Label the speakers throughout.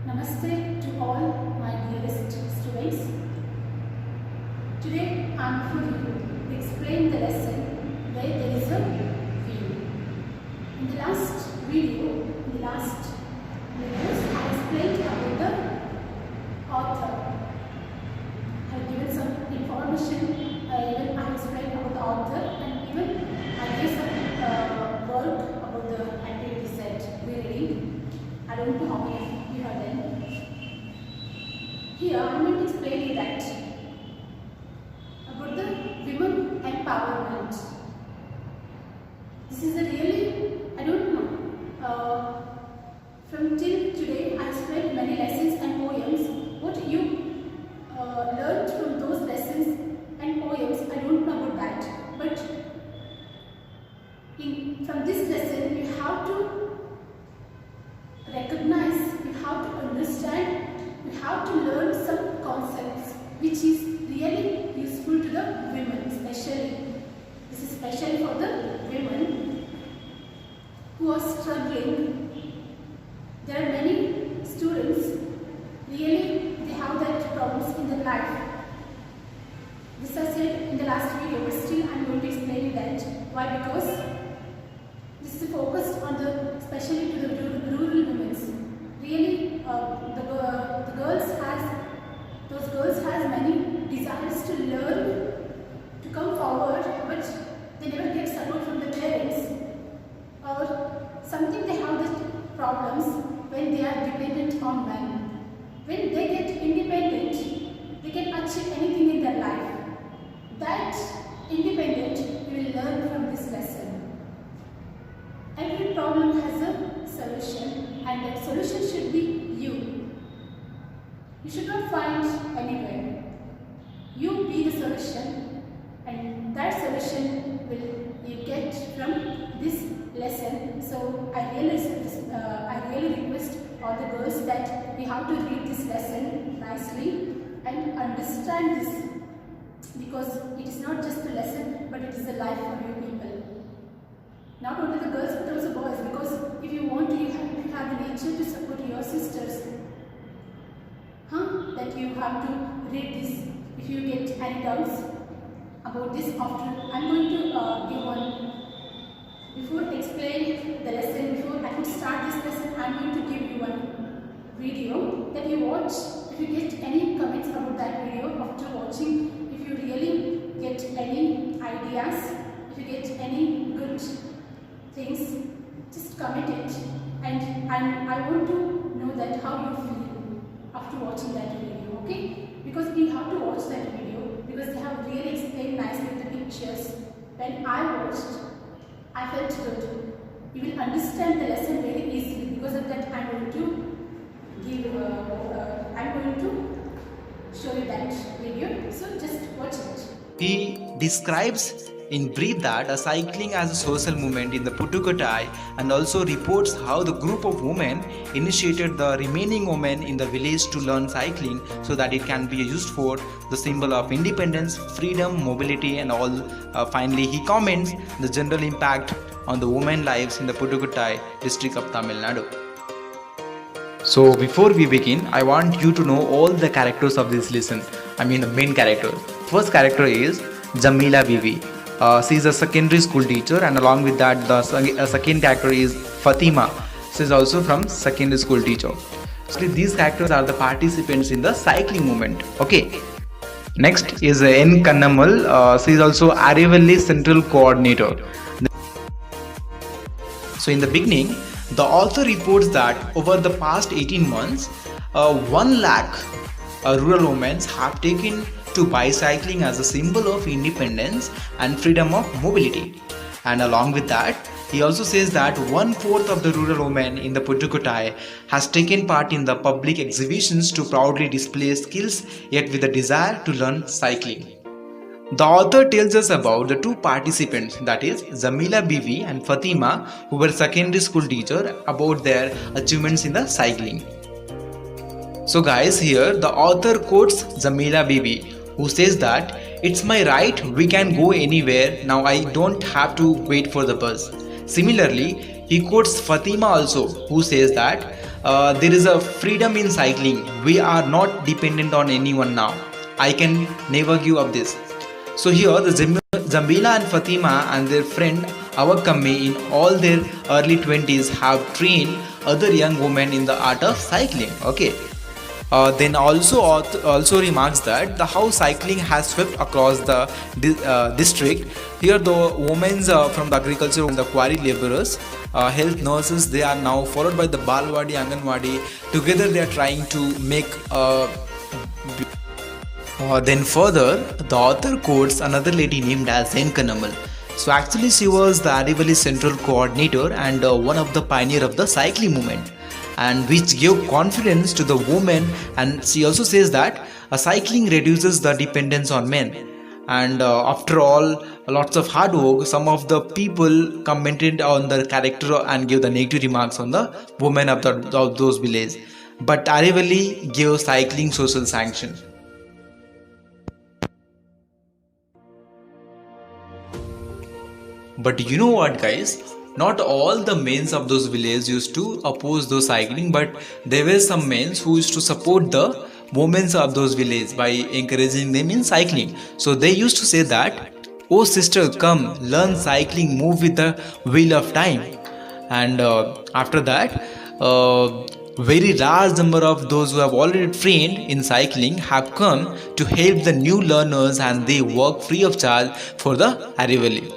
Speaker 1: Namaste to all my dearest students. Today I am for you to explain the lesson where there is a wheel. In the last videos, I explained about the author. I have given some information, even I explained about the author, and even I gave some work about the activity set reading. I don't know how many you have done. Here I am going to explain you that about the women empowerment. This is a really, I don't know, from till today I explained many lessons and poems. What you learned from those lessons and poems, I don't know about that. But from this lesson, you have to recognize, you have to understand, you have to learn some concepts which is really useful to the women, especially. This is especially for the women who are struggling. There are many students, really they have that problems in their life. This I said in the last video, but still I am going to explain that. Why? Because this is focused on the, especially to the rural women. Really, those girls has many desires to learn, to come forward, but they never get support from the parents, or something they have the problems when they are dependent on men. When they get independent, they can achieve anything in their life. That independent you will learn from this lesson. Every problem has a solution, and that solution should be you. You should not find anywhere. You be the solution, and that solution will you get from this lesson. So I really request all the girls that we have to read this lesson nicely and understand this, because it is not just a lesson, but it is a life for you people. Not only the girls but also boys, because if you want to, you have the nature to support your sisters. That you have to read this. If you get any doubts about this after, I am going to give one. Before explain the lesson, before I could start this lesson, I am going to give you one video that you watch. If you get any comments about that video after watching, if you really get any ideas, if you get any good things, just comment it, and I want to know that how you feel after watching that video, okay? Because you have to watch that video, because they have really explained nicely the pictures. When I watched, I felt good. You will understand the lesson very easily. Because of that, I'm going to show you that video. So just watch it.
Speaker 2: He describes in brief that cycling as a social movement in the Pudukkottai, and also reports how the group of women initiated the remaining women in the village to learn cycling so that it can be used for the symbol of independence, freedom, mobility and all. Finally, he comments the general impact on the women lives in the Pudukkottai district of Tamil Nadu. So before we begin, I want you to know all the characters of this lesson. I mean the main character. First character is Jamila Bibi. She is a secondary school teacher, and along with that the second character is Fatima. She is also from secondary school teacher. So these characters are the participants in the cycling movement. Okay. Next is N. Kannamal. She is also Aravalli Central Coordinator. So in the beginning, the author reports that over the past 18 months, 1 lakh rural women have taken to bicycling as a symbol of independence and freedom of mobility. And along with that, he also says that 1/4 of the rural women in the Pudukkottai has taken part in the public exhibitions to proudly display skills, yet with a desire to learn cycling. The author tells us about the two participants, that is Jamila Bibi and Fatima, who were secondary school teacher, about their achievements in the cycling. So guys, here the author quotes Jamila Bibi, who says that it's my right, we can go anywhere, now I don't have to wait for the bus. Similarly, he quotes Fatima also, who says that there is a freedom in cycling. We are not dependent on anyone now. I can never give up this. So here the Zambila and Fatima and their friend Awakame in all their early 20s have trained other young women in the art of cycling. Okay. Then also remarks that the how cycling has swept across the district. Here the women from the agriculture and the quarry laborers, health nurses, they are now followed by the Balwadi, Anganwadi. Together they are trying to make then further, the author quotes another lady named as Zen Kanamal. So actually she was the Arivali Central Coordinator and one of the pioneer of the cycling movement, and which gave confidence to the women. And she also says that cycling reduces the dependence on men. And after all, lots of hard work, some of the people commented on the character and gave the negative remarks on the women of those villages. But Arivali gave cycling social sanction. But you know what, guys? Not all the men of those villages used to oppose those cycling, but there were some men who used to support the women of those villages by encouraging them in cycling. So they used to say that, "Oh sister, come learn cycling, move with the wheel of time." And after that, very large number of those who have already trained in cycling have come to help the new learners, and they work free of charge for the Arivali.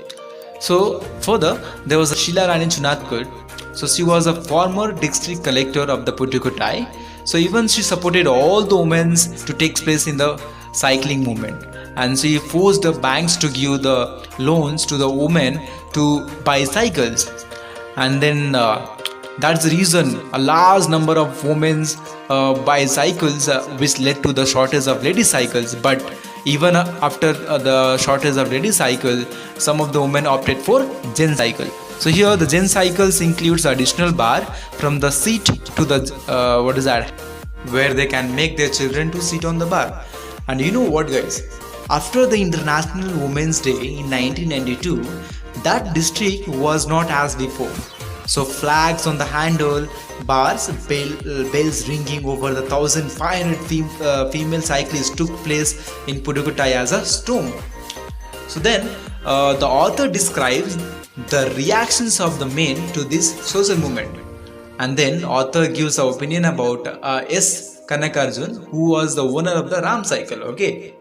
Speaker 2: So further, there was Sheila Rani Chunatkar. So she was a former district collector of the Pudukkottai. So even she supported all the women to take place in the cycling movement, and she forced the banks to give the loans to the women to buy cycles. And then that's the reason a large number of women buy cycles, which led to the shortage of lady cycles. But even after the shortage of lady cycle, some of the women opted for Gen cycle. So here the Gen cycles includes additional bar from the seat to the where they can make their children to sit on the bar. And you know what, guys? After the International Women's Day in 1992, that district was not as before. So flags on the handle bars, bells ringing over the 1,500 female cyclists took place in Pudukkottai as a storm. So then the author describes the reactions of the men to this social movement, and then author gives an opinion about S. Kanakarjun, who was the owner of the Ram cycle. Okay,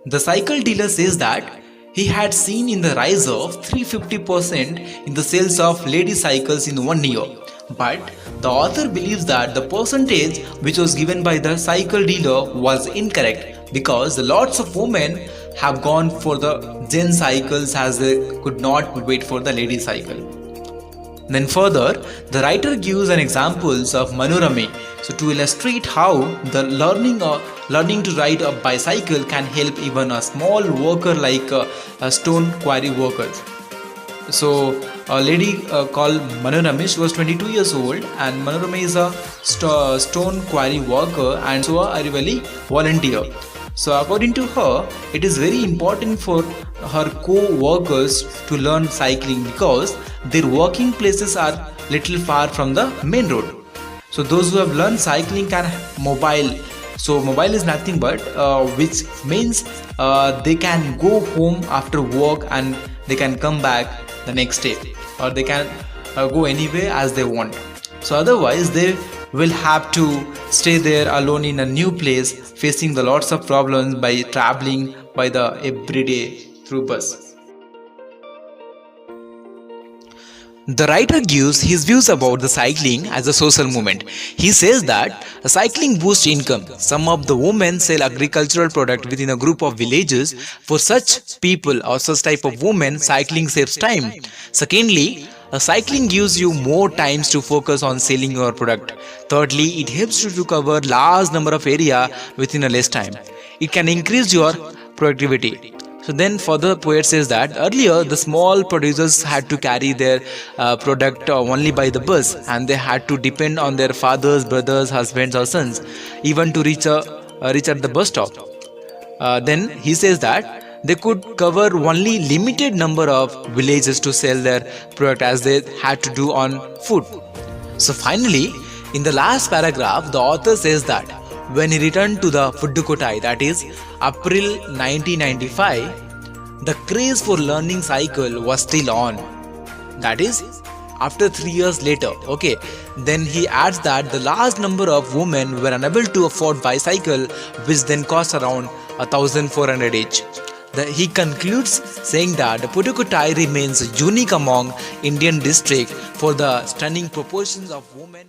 Speaker 2: the cycle dealer says that he had seen in the rise of 350% in the sales of lady cycles in 1 year. But the author believes that the percentage which was given by the cycle dealer was incorrect, because lots of women have gone for the Gen cycles as they could not wait for the lady cycle. Then further, the writer gives an examples of Manurame, so to illustrate how the learning to ride a bicycle can help even a small worker like a stone quarry workers. So a lady called Manurame, she was 22 years old, and Manurame is a stone quarry worker and so a Arivali volunteer. So according to her, it is very important for her co-workers to learn cycling because their working places are little far from the main road. So those who have learned cycling can mobile. So mobile is nothing but which means they can go home after work and they can come back the next day, or they can go anywhere as they want. So otherwise they will have to stay there alone in a new place, facing the lots of problems by traveling by the everyday through bus. The writer gives his views about the cycling as a social movement. He says that cycling boosts income. Some of the women sell agricultural product within a group of villages. For such people or such type of women, cycling saves time. Secondly, cycling gives you more times to focus on selling your product. Thirdly, it helps you to cover large number of area within a less time. It can increase your productivity. So then further poet says that earlier the small producers had to carry their product only by the bus, and they had to depend on their fathers, brothers, husbands or sons even to reach at the bus stop. Then he says that they could cover only limited number of villages to sell their product as they had to do on foot. So finally, In the last paragraph, the author says that when he returned to the Pudukkottai, that is April 1995, the craze for learning cycle was still on. That is, after 3 years later, okay. Then he adds that the large number of women were unable to afford bicycle, which then cost around 1,400 each. He concludes saying that the Pudukkottai remains unique among Indian districts for the stunning proportions of women.